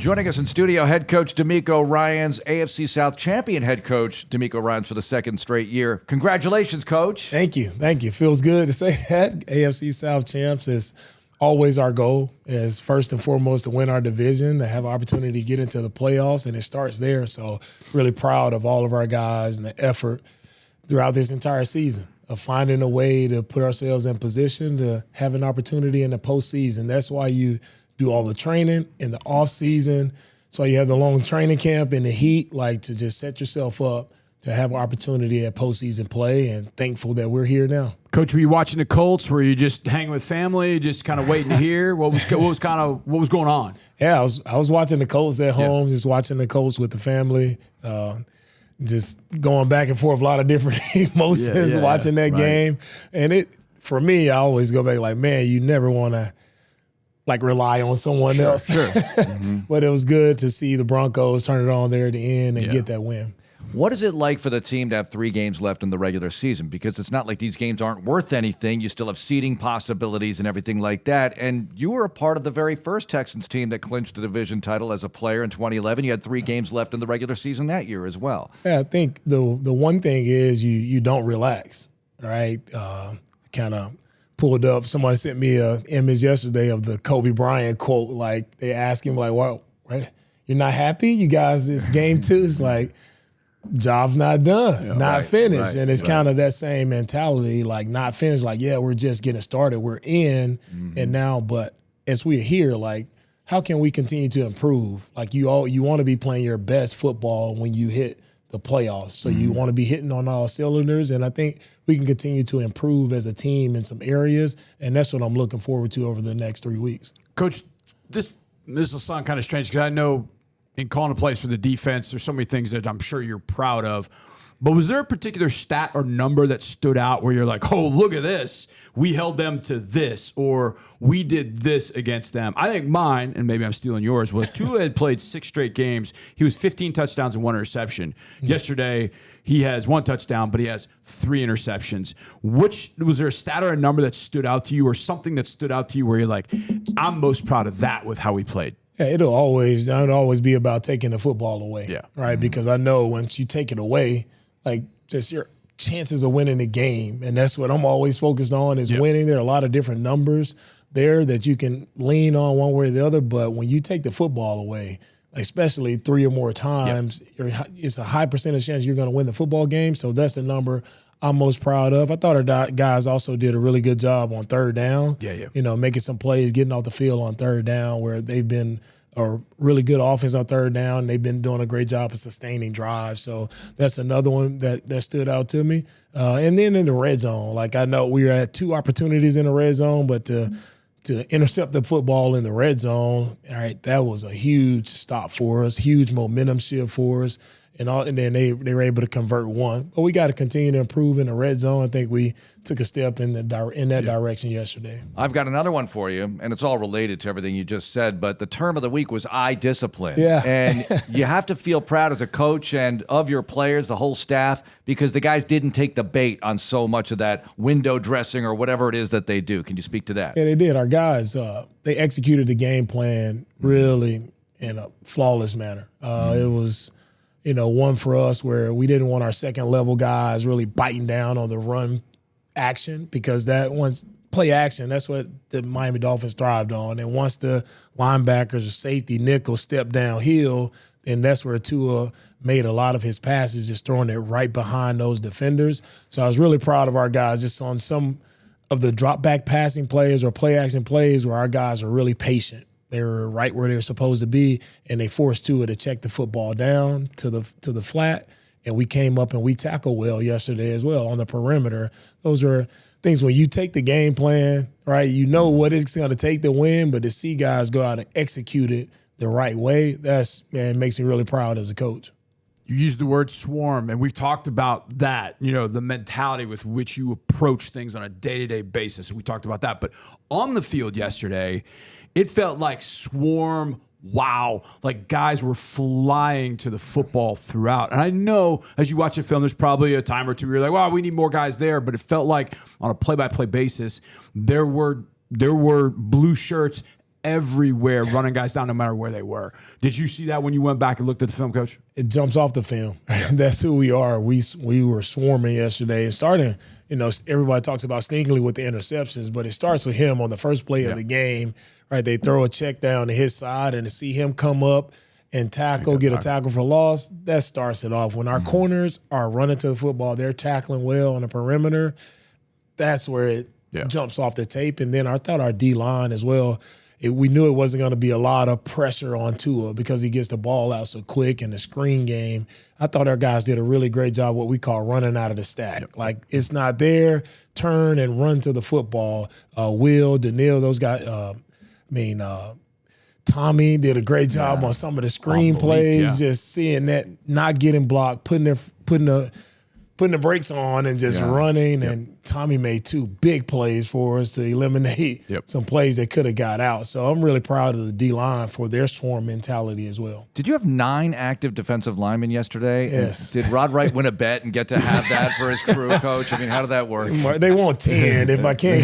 Joining us in studio, head coach D'Amico Ryans, AFC South champion head coach D'Amico Ryans for the second straight year. Congratulations, Coach. Thank you. Feels good to say that. AFC South champs is always our goal, is first and foremost to win our division, to have an opportunity to get into the playoffs, and it starts there. So really proud of all of our guys and the effort throughout this entire season of finding a way to put ourselves in position to have an opportunity in the postseason. That's why you do all the training in the off season. So you have the long training camp in the heat, like to just set yourself up to have an opportunity at postseason play, and thankful that we're here now. Coach, were you watching the Colts? Were you just hanging with family, just kind of waiting to hear what was going on? Yeah, I was watching the Colts at home, just watching the Colts with the family, just going back and forth, a lot of different emotions watching that game. And for me, I always go back like, man, you never want to rely on someone else. Sure. Mm-hmm. But it was good to see the Broncos turn it on there at the end and get that win. What is it like for the team to have 3 games left in the regular season? Because it's not like these games aren't worth anything. You still have seeding possibilities and everything like that. And you were a part of the very first Texans team that clinched the division title as a player in 2011. You had 3 games left in the regular season that year as well. Yeah, I think the one thing is you don't relax, right? Kind of pulled up. Somebody sent me an image yesterday of the Kobe Bryant quote. Like, they asked him, like, well, right, you're not happy? You guys, it's game 2. It's like, job's not done, finished. And it's kind of that same mentality, like not finished, like, yeah, we're just getting started. We're in and now, but as we're here, like, how can we continue to improve? Like you want to be playing your best football when you hit the playoffs. So you want to be hitting on all cylinders. And I think we can continue to improve as a team in some areas. And that's what I'm looking forward to over the next 3 weeks. Coach, this will sound kind of strange because I know in calling a place for the defense, there's so many things that I'm sure you're proud of. But was there a particular stat or number that stood out where you're like, oh, look at this. We held them to this, or we did this against them? I think mine, and maybe I'm stealing yours, was Tua had played 6 straight games. He was 15 touchdowns and 1 interception. Yesterday, he has 1 touchdown, but he has 3 interceptions. Was there a stat or a number that stood out to you, or something that stood out to you where you're like, I'm most proud of that with how we played? Yeah, it'll always be about taking the football away, right? Because I know once you take it away, like just your chances of winning the game, and that's what I'm always focused on is winning. There are a lot of different numbers there that you can lean on one way or the other, but when you take the football away, especially 3 or more times, it's a high percentage chance you're going to win the football game. So that's the number I'm most proud of. I thought our guys also did a really good job on third down. You know, making some plays, getting off the field on third down where they've been a really good offense on third down. They've been doing a great job of sustaining drives. So that's another one that stood out to me. And then in the red zone, like I know we had 2 opportunities in the red zone, but to intercept the football in the red zone, all right, that was a huge stop for us, huge momentum shift for us. And then they were able to convert 1. But we got to continue to improve in the red zone. I think we took a step in that direction yesterday. I've got another one for you, and it's all related to everything you just said, but the term of the week was eye discipline. Yeah. And you have to feel proud as a coach and of your players, the whole staff, because the guys didn't take the bait on so much of that window dressing or whatever it is that they do. Can you speak to that? Yeah, they did. Our guys, they executed the game plan really in a flawless manner. It was – one for us where we didn't want our second level guys really biting down on the run action, because that once play action, that's what the Miami Dolphins thrived on. And once the linebackers or safety nickel stepped downhill, then that's where Tua made a lot of his passes, just throwing it right behind those defenders. So I was really proud of our guys just on some of the drop back passing plays or play action plays where our guys are really patient. They were right where they were supposed to be, and they forced Tua to check the football down to the flat, and we came up and we tackled well yesterday as well on the perimeter. Those are things when you take the game plan, right, you know what it's going to take to win, but to see guys go out and execute it the right way, makes me really proud as a coach. You used the word swarm, and we've talked about that, the mentality with which you approach things on a day-to-day basis. We talked about that. But on the field yesterday, it felt like swarm, wow, like guys were flying to the football throughout. And I know as you watch the film, there's probably a time or two where you're like, wow, we need more guys there. But it felt like on a play-by-play basis, there were blue shirts everywhere, running guys down no matter where they were. Did you see that when you went back and looked at the film, Coach? It jumps off the film. That's who we are. We were swarming yesterday. And starting, everybody talks about Stingley with the interceptions, but it starts with him on the first play of the game, right? They throw a check down to his side, and to see him come up and tackle, get a tackle for loss, that starts it off. When our corners are running to the football, they're tackling well on the perimeter, that's where it jumps off the tape. And then I thought our D-line as well, we knew it wasn't going to be a lot of pressure on Tua because he gets the ball out so quick in the screen game. I thought our guys did a really great job, what we call running out of the stack. Yep. Like, it's not there, turn and run to the football. Will, Daniil, those guys, Tommy did a great job on some of the screen plays, just seeing that, not getting blocked, putting the brakes on and just running. Yep. And Tommy made 2 big plays for us to eliminate some plays that could have got out. So I'm really proud of the D-line for their swarm mentality as well. Did you have 9 active defensive linemen yesterday? Yes. And did Rod Wright win a bet and get to have that for his crew, Coach? I mean, how did that work? They want 10 if I can.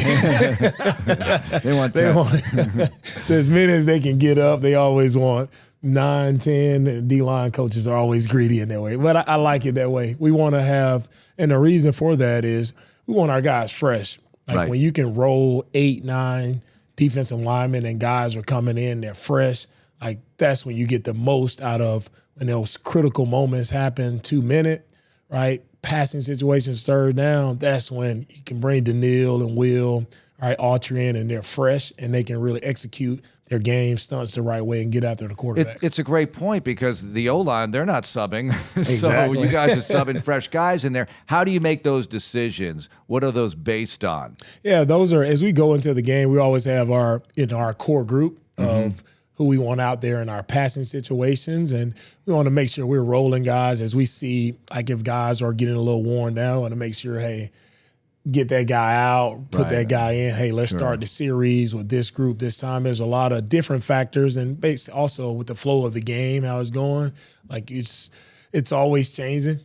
They want 10. So as many as they can get up, they always want 9, 10, and D-line coaches are always greedy in that way. But I like it that way. We want to have, and the reason for that is we want our guys fresh. Like when you can roll 8, 9 defensive linemen and guys are coming in, they're fresh, like that's when you get the most out of when those critical moments happen, 2-minute, right? Passing situations, 3rd down, that's when you can bring Daniil and Will, Autry in, and they're fresh and they can really execute their game stunts the right way and get after the quarterback. It's a great point because the O-line, they're not subbing. Exactly. So you guys are subbing fresh guys in there. How do you make those decisions? What are those based on? Yeah, those are, as we go into the game, we always have our core group of who we want out there in our passing situations, and we want to make sure we're rolling guys as we see, like if guys are getting a little worn down, we want to make sure, hey, get that guy out, put that guy in. Hey, let's start the series with this group this time. There's a lot of different factors, and also with the flow of the game, how it's going. Like it's always changing.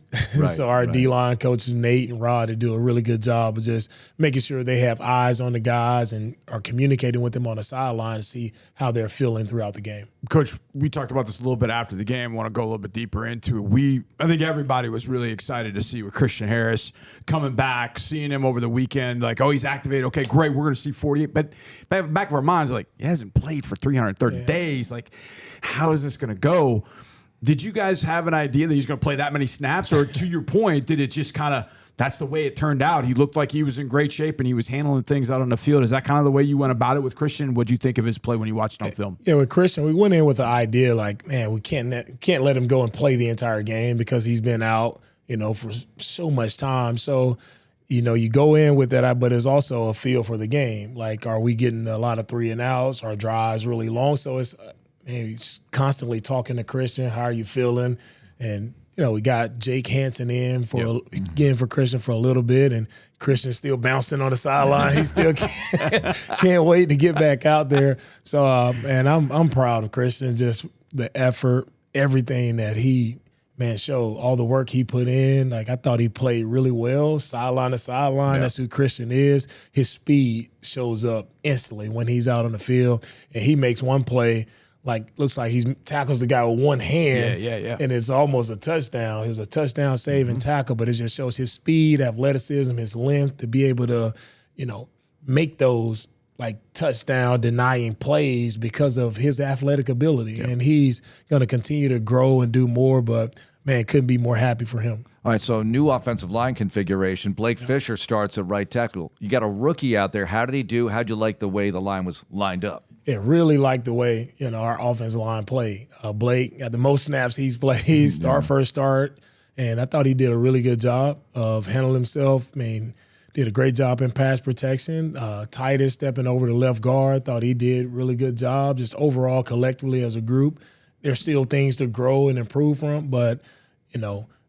So our D-line coaches, Nate and Rod, they do a really good job of just making sure they have eyes on the guys and are communicating with them on the sideline to see how they're feeling throughout the game. Coach, we talked about this a little bit after the game. I want to go a little bit deeper into it. I think everybody was really excited to see with Christian Harris coming back, seeing him over the weekend, like, oh, he's activated. Okay, great. We're going to see 48. But back of our minds, like, he hasn't played for 330 days. Like, how is this going to go? Did you guys have an idea that he's going to play that many snaps? Or to your point, did it just kind of, that's the way it turned out? He looked like he was in great shape and he was handling things out on the field. Is that kind of the way you went about it with Christian? What'd you think of his play when you watched it on film? Yeah, with Christian, we went in with the idea like, man, we can't let him go and play the entire game because he's been out, for so much time. So, you go in with that, but there's also a feel for the game. Like, are we getting a lot of 3 and outs? Are drives really long? So it's, he's constantly talking to Christian. How are you feeling? And, we got Jake Hansen in for Christian for a little bit, and Christian's still bouncing on the sideline. He still can't wait to get back out there. So, and I'm proud of Christian, just the effort, everything that he, showed, all the work he put in. Like, I thought he played really well, sideline to sideline. Yeah. That's who Christian is. His speed shows up instantly when he's out on the field, and he makes one play. Like, looks like he tackles the guy with one hand, and it's almost a touchdown. It was a touchdown save and tackle, but it just shows his speed, athleticism, his length to be able to, make those like touchdown denying plays because of his athletic ability. And he's going to continue to grow and do more, but man, couldn't be more happy for him. All right, so new offensive line configuration. Blake Fisher starts at right tackle. You got a rookie out there. How did he do? How'd you like the way the line was lined up? Yeah, really liked the way, our offensive line played. Blake got the most snaps he's played, first start, and I thought he did a really good job of handling himself. Did a great job in pass protection. Titus stepping over the left guard, thought he did really good job. Just overall, collectively as a group, there's still things to grow and improve from, but,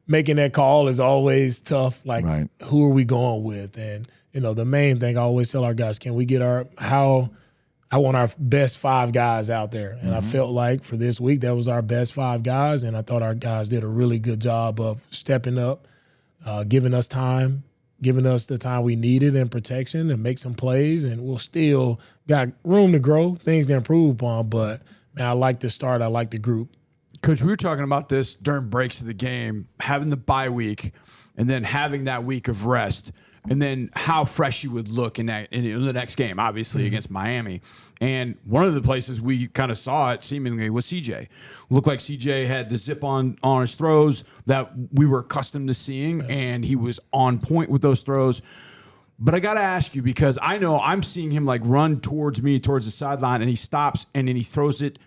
making that call is always tough. Like, who are we going with? And, the main thing I always tell our guys, can we get I want our best 5 guys out there. And I felt like for this week, that was our best 5 guys. And I thought our guys did a really good job of stepping up, giving us time, giving us the time we needed in protection and make some plays, and we'll still got room to grow, things to improve upon. But, man, I like the start. I like the group. Coach, we were talking about this during breaks of the game, having the bye week and then having that week of rest, and then how fresh you would look in the next game, obviously, against Miami. And one of the places we kind of saw it seemingly was CJ. Looked like CJ had the zip on his throws that we were accustomed to seeing, and he was on point with those throws. But I got to ask you, because I know I'm seeing him like run towards me, towards the sideline, and he stops, and then he throws it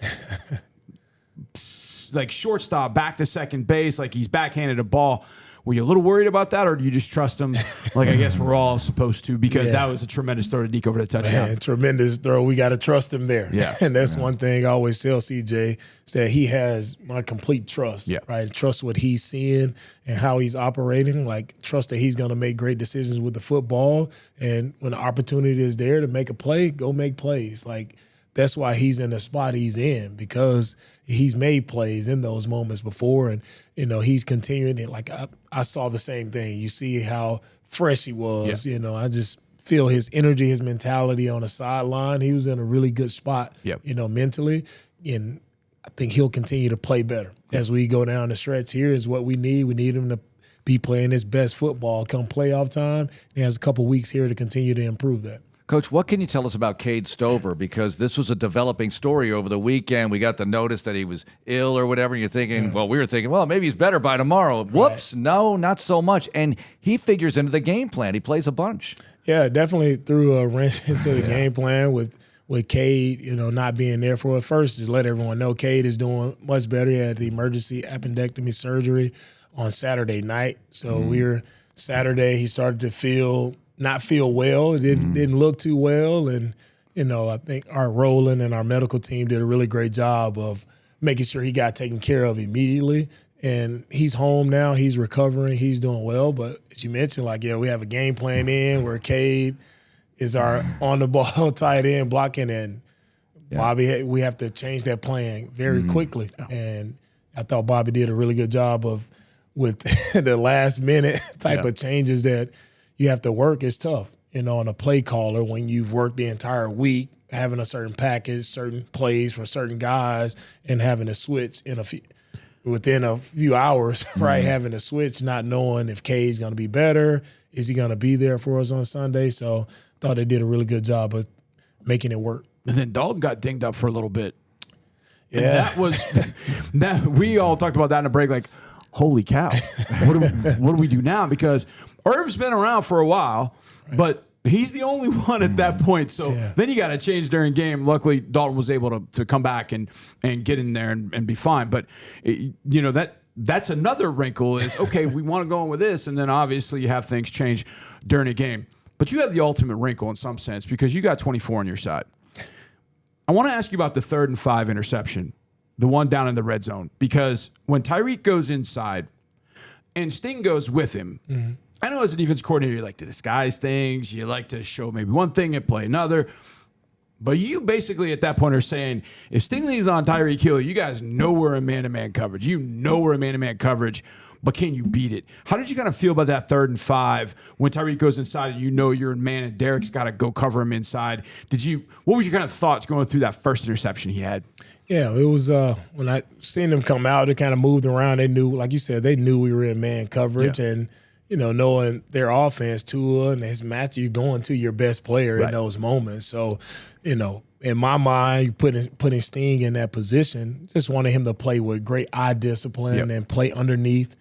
like shortstop back to second base, like he's backhanded a ball. Were you a little worried about that, or do you just trust him like I guess we're all supposed to, because that was a tremendous throw to Deke over the touchdown. Man, tremendous throw. We got to trust him there. Yeah. And that's one thing I always tell CJ, is that he has my complete trust, right? Trust what he's seeing and how he's operating, like trust that he's going to make great decisions with the football. And when the opportunity is there to make a play, go make plays. Like, that's why he's in the spot he's in, because he's made plays in those moments before. And, you know, he's continuing it. Like, I saw the same thing. You see how fresh he was. You know, I just feel his energy, his mentality on the sideline. He was in a really good spot, you know, mentally. And I think he'll continue to play better as we go down the stretch. Here is what we need. We need him to be playing his best football come playoff time. He has a couple weeks here to continue to improve that. Coach, what can you tell us about Cade Stover? Because this was a developing story over the weekend. We got the notice that he was ill or whatever. You're thinking, well, we were thinking, well, maybe he's better by tomorrow. Whoops, no, not so much. And he figures into the game plan. He plays a bunch. Yeah, definitely threw a wrench into the game plan with Cade, you know, not being there for it. First, just let everyone know Cade is doing much better. He had the emergency appendectomy surgery on Saturday night. So Saturday, he started to not feel well. It didn't look too well. And, you know, I think our Roland and our medical team did a really great job of making sure he got taken care of immediately. And he's home now. He's recovering. He's doing well. But as you mentioned, like, we have a game plan in where Cade is our on-the-ball tight end blocking. And Bobby, we have to change that plan very quickly. And I thought Bobby did a really good job with the last-minute type of changes that you have to work. Is tough, you know, on a play caller when you've worked the entire week, having a certain package, certain plays for certain guys, and having to switch within a few hours, right? Having to switch, not knowing if K's going to be better, is he going to be there for us on Sunday? So I thought they did a really good job of making it work. And then Dalton got dinged up for a little bit. Yeah, and that was that. We all talked about that in a break. Like, holy cow, what do we do now? Because Irv's been around for a while, but he's the only one at that point. So then you got to change during game. Luckily, Dalton was able to come back and get in there and be fine. But, you know, that's another wrinkle is, okay, we want to go in with this, and then obviously you have things change during a game. But you have the ultimate wrinkle in some sense because you got 24 on your side. I want to ask you about the 3rd and 5 interception, the one down in the red zone, because when Tyreek goes inside and Sting goes with him, I know as a defense coordinator, you like to disguise things. You like to show maybe one thing and play another. But you basically at that point are saying, if Stingley's on Tyreek Hill, you guys know we're in man-to-man coverage. You know we're in man-to-man coverage, but can you beat it? How did you kind of feel about that 3rd and 5 when Tyreek goes inside and you know you're in man and Derek's got to go cover him inside? What was your kind of thoughts going through that first interception he had? Yeah, it was when I seen them come out, they kind of moved around. They knew, like you said, they knew we were in man coverage. And, you know, knowing their offense, Tua and his match, you're going to your best player in those moments. So, you know, in my mind, putting Sting in that position, just wanted him to play with great eye discipline and play underneath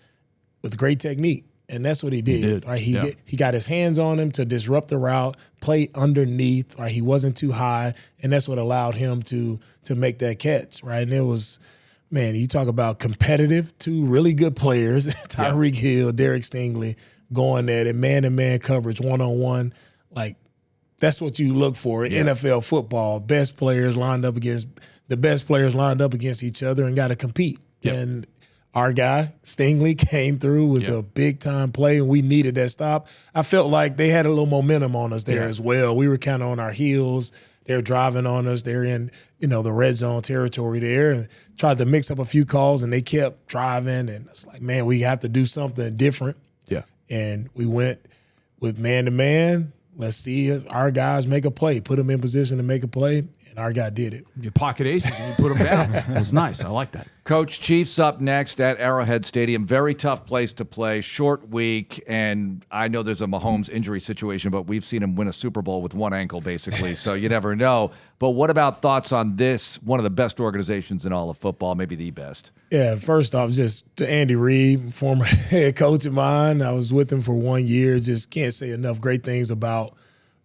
with great technique. And that's what he did. Right? He got his hands on him to disrupt the route, play underneath. Right? He wasn't too high, and that's what allowed him to make that catch. Right? And it was, man, you talk about competitive, 2 really good players, Tyreek Hill, Derek Stingley, going at it, man-to-man coverage, one-on-one. Like, that's what you look for in NFL football. Best players lined up against each other and got to compete. And our guy, Stingley, came through with a big-time play, and we needed that stop. I felt like they had a little momentum on us there as well. We were kind of on our heels. They're driving on us. They're in, you know, the red zone territory there, and tried to mix up a few calls, and they kept driving. And it's like, man, we have to do something different. Yeah. And we went with man-to-man, let's see if our guys make a play, put them in position to make a play, and our guy did it. You pocket aces and you put them down. It was nice. I like that. Coach, Chiefs up next at Arrowhead Stadium. Very tough place to play, short week, and I know there's a Mahomes injury situation, but we've seen him win a Super Bowl with one ankle, basically, so you never know. But what about thoughts on this, one of the best organizations in all of football, maybe the best? Yeah, first off, just to Andy Reid, former head coach of mine. I was with him for 1 year. Just can't say enough great things about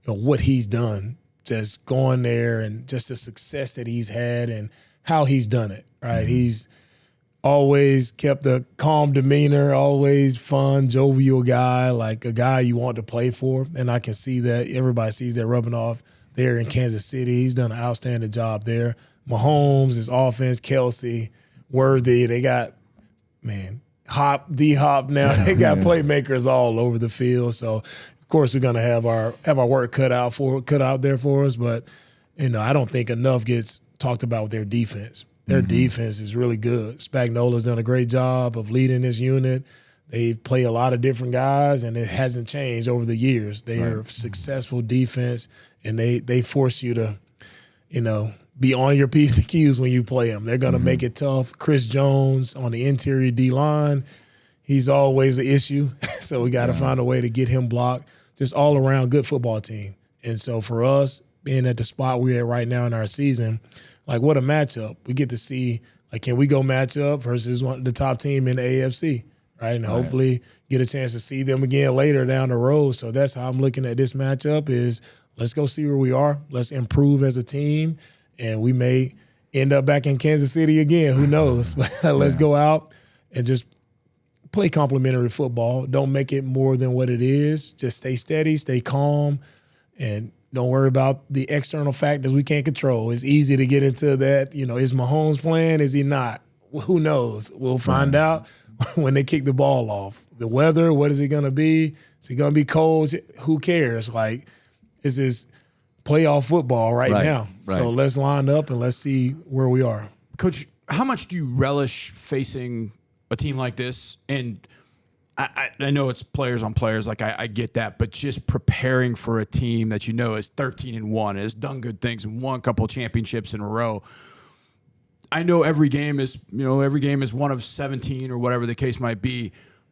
what he's done. Just going there and just the success that he's had and how he's done it, right? Mm-hmm. He's always kept a calm demeanor, always fun, jovial guy, like a guy you want to play for. And I can see that. Everybody sees that rubbing off there in Kansas City. He's done an outstanding job there. Mahomes, his offense, Kelsey, Worthy, they got, D-Hop now. They got playmakers all over the field. So, of course, we're going to have our work cut out there for us. But, I don't think enough gets talked about with their defense. Their defense is really good. Spagnola's done a great job of leading this unit. They play a lot of different guys, and it hasn't changed over the years. They are a successful defense, and they force you to, be on your P's and Q's when you play them. They're going to make it tough. Chris Jones on the interior D-line, he's always an issue. So we got to find a way to get him blocked. Just all around good football team. And so for us, being at the spot we're at right now in our season, like what a matchup. We get to see, like, can we go match up versus the top team in the AFC, right? And hopefully get a chance to see them again later down the road. So that's how I'm looking at this matchup is let's go see where we are. Let's improve as a team. And we may end up back in Kansas City again. Who knows? Let's go out and just play complimentary football. Don't make it more than what it is. Just stay steady, stay calm, and don't worry about the external factors we can't control. It's easy to get into that. Is Mahomes playing? Is he not? Who knows? We'll find out when they kick the ball off. The weather, what is it going to be? Is it going to be cold? Who cares? Like, this is playoff football right now. Right. So let's line up and let's see where we are. Coach, how much do you relish facing a team like this? And I know it's players on players, like I get that, but just preparing for a team that is 13-1, has done good things and won a couple of championships in a row. I know every game is one of 17 or whatever the case might be,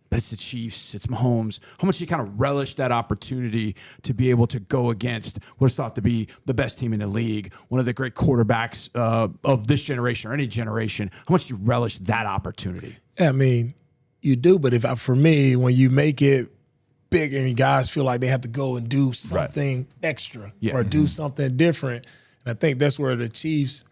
but it's the Chiefs, it's Mahomes. How much do you kind of relish that opportunity to be able to go against what is thought to be the best team in the league, one of the great quarterbacks of this generation or any generation? How much do you relish that opportunity? You do, but for me, when you make it bigger and guys feel like they have to go and do something extra or do something different, and I think that's where the Chiefs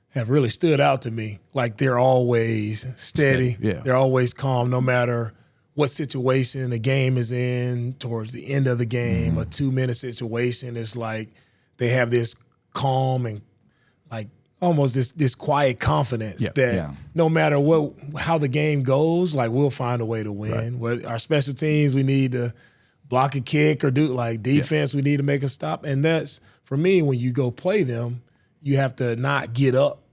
have really stood out to me. Like they're always steady. They're always calm no matter what situation the game is in. Towards the end of the game, a 2-minute situation, it's like they have this calm and like almost this quiet confidence that no matter how the game goes, like we'll find a way to win. With our special teams, we need to block a kick or do like defense, we need to make a stop. And that's, for me, when you go play them, you have to not get up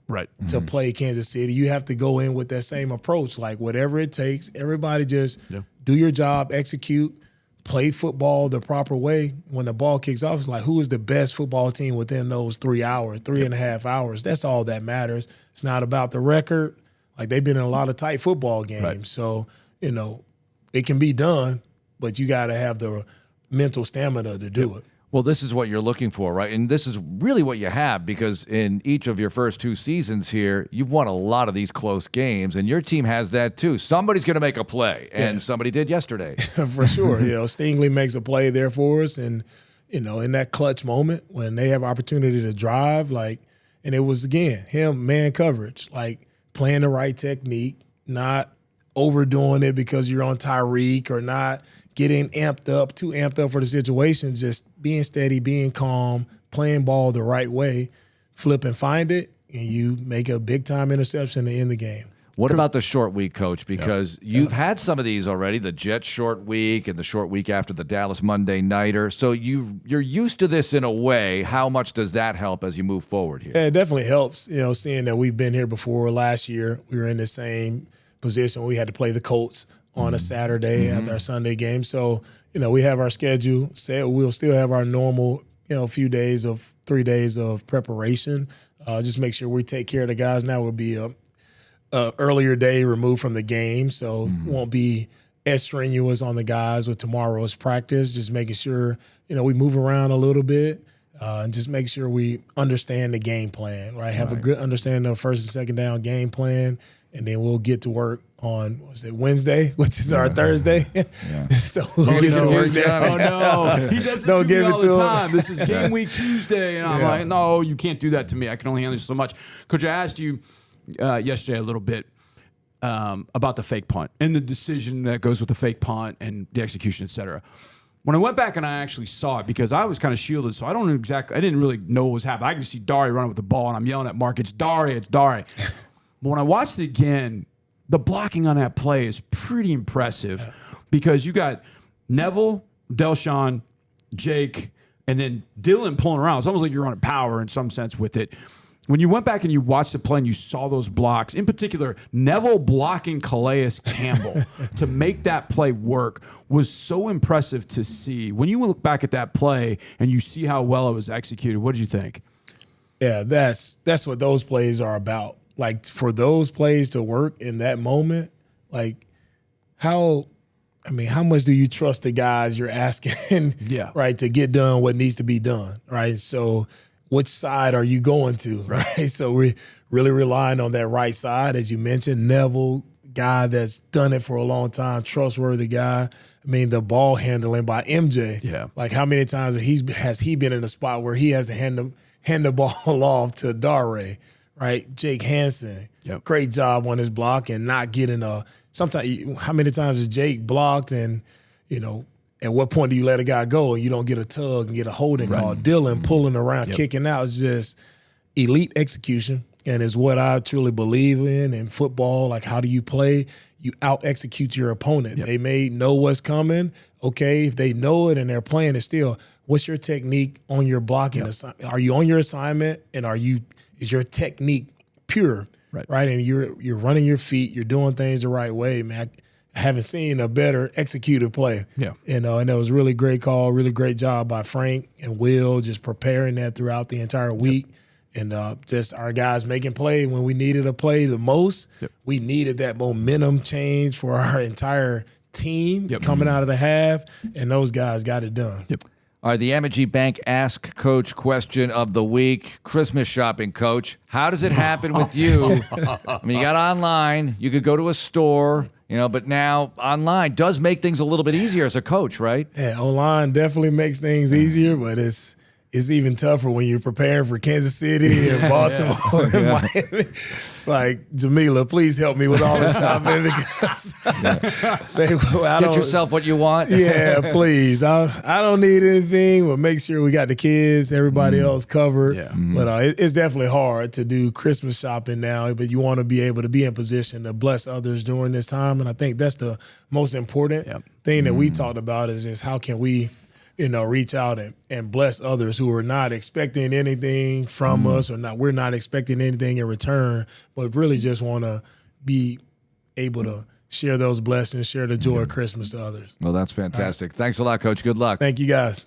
to play Kansas City. You have to go in with that same approach, like whatever it takes. Everybody just do your job, execute, play football the proper way. When the ball kicks off, it's like, who is the best football team within those 3 hours, 3.5 hours? That's all that matters. It's not about the record. Like, they've been in a lot of tight football games. So, it can be done, but you got to have the mental stamina to do it. Well, this is what you're looking for, right? And this is really what you have, because in each of your first 2 seasons here, you've won a lot of these close games, and your team has that too. Somebody's going to make a play, and somebody did yesterday. For sure. Stingley makes a play there for us, and, in that clutch moment when they have opportunity to drive, and it was, again, him, man coverage, playing the right technique, not overdoing it because you're on Tyreek or not getting too amped up for the situation, just being steady, being calm, playing ball the right way, flip and find it, and you make a big-time interception to end the game. What about the short week, Coach? Because you've had some of these already, the Jets short week and the short week after the Dallas Monday Nighter. So you're used to this in a way. How much does that help as you move forward here? Yeah, it definitely helps, seeing that we've been here before. Last year, we were in the same position. We had to play the Colts on a Saturday after our Sunday game. So, we have our schedule set. We'll still have our normal, 3 days of preparation. Just make sure we take care of the guys. Now will be a earlier day removed from the game, so won't be as strenuous on the guys with tomorrow's practice. Just making sure, we move around a little bit and just make sure we understand the game plan, right? Have a good understanding of first and second down game plan, and then we'll get to work on Wednesday, which is our Thursday. So we'll get to work there. Oh no, he does it to me all the time. This is game week Tuesday, and I'm like, no, you can't do that to me. I can only handle so much. Coach, I asked you yesterday a little bit about the fake punt and the decision that goes with the fake punt and the execution, et cetera. When I went back and I actually saw it, because I was kind of shielded, so I didn't really know what was happening. I could see Dari running with the ball, and I'm yelling at Mark, it's Dari. But when I watched it again, the blocking on that play is pretty impressive because you got Neville, Delshon, Jake, and then Dylan pulling around. It's almost like you're running power in some sense with it. When you went back and you watched the play and you saw those blocks, in particular, Neville blocking Calais Campbell to make that play work was so impressive to see. When you look back at that play and you see how well it was executed, what did you think? Yeah, that's what those plays are about. Like, for those plays to work in that moment, like, how much do you trust the guys you're asking, right, to get done what needs to be done, right? So which side are you going to, right? So we're really relying on that right side, as you mentioned. Neville, guy that's done it for a long time, trustworthy guy. I mean, the ball handling by MJ. Yeah. Like, how many times has he been in a spot where he has to hand the ball off to Dare, right? Jake Hansen, great job on his block and not getting sometimes, how many times has Jake blocked and, at what point do you let a guy go and you don't get a tug and get a holding call? Dylan pulling around, kicking out is just elite execution, and is what I truly believe in football. Like, how do you play? You out-execute your opponent. They may know what's coming. Okay, if they know it and they're playing it still, what's your technique on your blocking? Are you on your assignment, and is your technique pure? Right? And you're running your feet, you're doing things the right way, man. I haven't seen a better executed play. And that was a really great call, really great job by Frank and Will, just preparing that throughout the entire week. And just our guys making play when we needed a play the most. We needed that momentum change for our entire team coming out of the half, and those guys got it done. All right, the M&G Bank Ask Coach question of the week. Christmas shopping, Coach. How does it happen with you? I mean, you got online. You could go to a store, but now online does make things a little bit easier as a coach, right? Yeah, online definitely makes things easier, but it's even tougher when you're preparing for Kansas City and Baltimore and Miami. It's like, Jamila, please help me with all this shopping because get yourself what you want. Yeah, please. I don't need anything, but make sure we got the kids, everybody else covered. But it's definitely hard to do Christmas shopping now, but you want to be able to be in position to bless others during this time. And I think that's the most important thing that we talked about is just how can we reach out and bless others who are not expecting anything from us, or we're not expecting anything in return, but really just want to be able to share those blessings, share the joy of Christmas to others. Well, that's fantastic. Thanks a lot, Coach. Good luck. Thank you, guys.